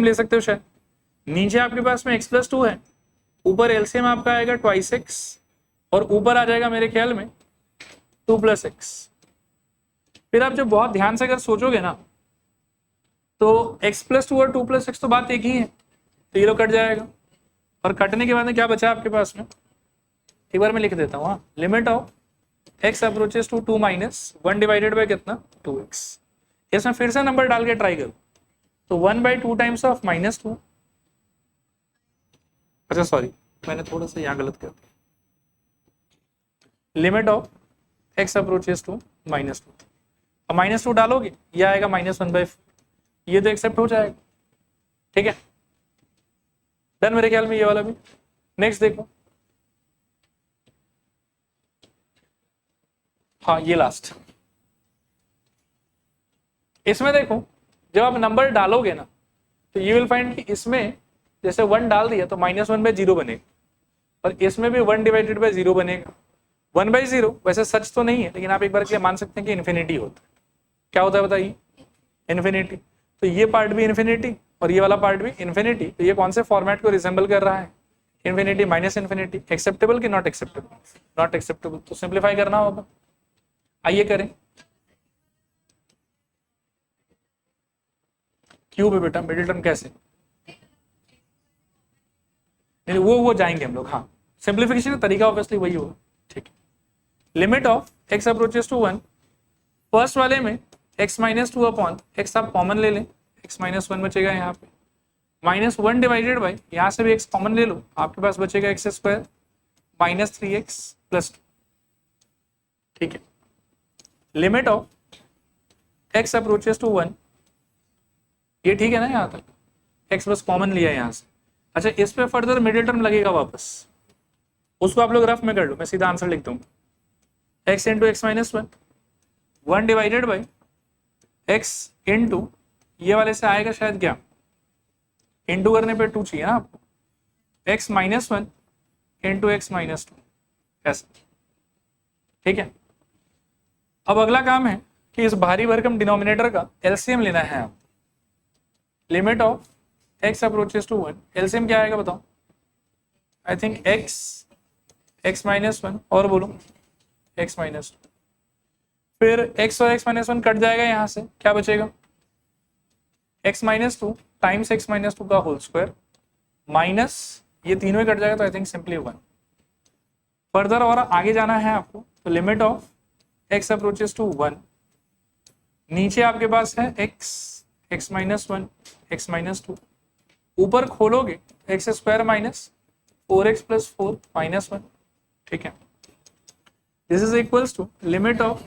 ले सकते हो शायद। नीचे आपके पास में x + 2 है, ऊपर एलसीएम आपका आएगा 2x और ऊपर आ जाएगा मेरे ख्याल में 2 + x। फिर आप जब बहुत ध्यान से अगर सोचोगे ना तो x + 2 और 2 + x तो बात एक ही है, तो ये लोग कट जाएगा। और कटने के बाद में क्या बचा आपके पास में, एक बार मैं लिख देता हूँ। हाँ, limit of x approaches to 2 - 1 divided by कितना 2x। इसमें फिर से नंबर डाल के ट्राई करो तो 1/2 टाइम्स ऑफ -2, अच्छा सॉरी मैंने थोड़ा सा यहाँ गलत कर दिया। Limit of x approaches to -2, अब -2 डालोगे ये आएगा -1/4, ये तो एक्सेप्ट हो जाएगा। ठीक है, डन मेरे ख्याल में ये वाला भी। नेक्स्ट देखो, हाँ ये लास्ट। इसमें देखो जब आप नंबर डालोगे ना तो यू विल फाइंड कि इसमें जैसे 1 डाल दिया तो -1/0 बनेगा, और इसमें भी 1 डिवाइडेड बाय 0 बनेगा। 1/0 वैसे सच तो नहीं है, लेकिन आप एक बार के लिए मान सकते हैं कि इन्फिनिटी होता है। क्या होता है बताइए, इन्फिनिटी। तो ये पार्ट भी इन्फिनिटी और ये वाला पार्ट भी इन्फिनिटी, तो ये कौन से फॉर्मेट को रिजेंबल कर रहा है, इन्फिनिटी माइनस इन्फिनिटी। एक्सेप्टेबल कि नॉट एक्सेप्टेबल, नॉट एक्सेप्टेबल, तो सिंप्लीफाई करना होगा। आइए करें। क्यूब है बेटा, मिडिल टर्म कैसे, नहीं वो जाएंगे हम लोग। हाँ, सिंप्लीफिकेशन का तरीका ऑब्वियसली वही होगा। ठीक है, limit of x approaches to 1, first वाले में x - 2 अपॉन x आप कॉमन ले लें, x - 1 बचेगा यहाँ पे, -1 डिवाइडेड बाई, यहाँ से भी x कॉमन ले लो, आपके पास बचेगा x² -3x + 2। ठीक है, limit of x approaches to 1, ये ठीक है ना यहाँ तक, x बस कॉमन लिया यहाँ से। अच्छा, इस पे फर्दर मिडिल टर्म लगेगा वापस, उसको आप लोग रफ में कर लो, मैं सीधा आंसर लिखता हूँ। x into x - 1, 1 divided by x into ये वाले से आएगा शायद क्या, इंटू करने पे 2 चाहिए ना आपको, x - 1 इंटू x - 2 ऐसा। ठीक है, अब अगला काम है कि इस भारी भरकम डिनोमिनेटर का एलसीएम लेना है आप। Limit of x approaches to 1, LCM क्या आएगा बताओ। आई थिंक x - 1 और बोलो x - 2, फिर x और x - 1 कट जाएगा, यहाँ से क्या बचेगा, x - 2 टाइम्स x - 2 का होल स्क्वायर माइनस ये तीनों ही कट जाएगा, तो आई थिंक सिंपली 1। फर्दर और आगे जाना है आपको, तो limit of x approaches to 1, नीचे आपके पास है x - 1 x - 2, ऊपर खोलोगे x² माइनस 4x + 4 -1। ठीक है, this is equals to limit of,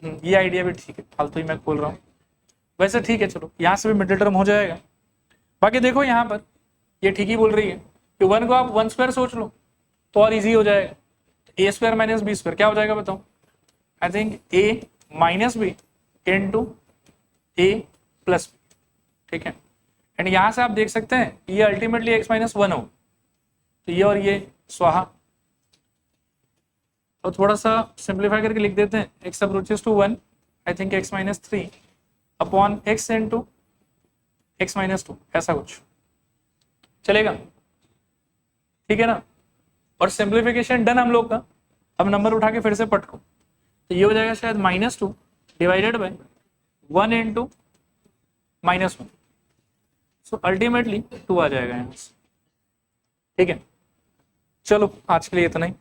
ये आइडिया भी ठीक है, फालतू ही मैं खोल रहा हूँ वैसे। ठीक है, चलो यहाँ से भी मिडिल टर्म हो जाएगा। बाकी देखो यहाँ पर ये ठीक ही बोल रही है कि 1 को आप 1² सोच लो तो और इजी हो जाएगा। a² - b² क्या हो जाएगा बताओ, I think a - b into a + b। ठीक है, एंड यहाँ से आप देख सकते हैं ये अल्टीमेटली x - 1 हो, तो ये और ये स्वाहा। और थोड़ा सा सिंप्लीफाई करके लिख देते हैं, x approaches to 1, I think x - 3 upon x into x - 2, ऐसा कुछ चलेगा। ठीक है ना, और सिंप्लीफिकेशन डन हम लोग का। अब नंबर उठा के फिर से पटको, तो ये हो जाएगा शायद -2 divided by 1 into -1, so ultimately 2 आ जाएगा यहाँ से। ठीक है, चलो आज के लिए इतना ही।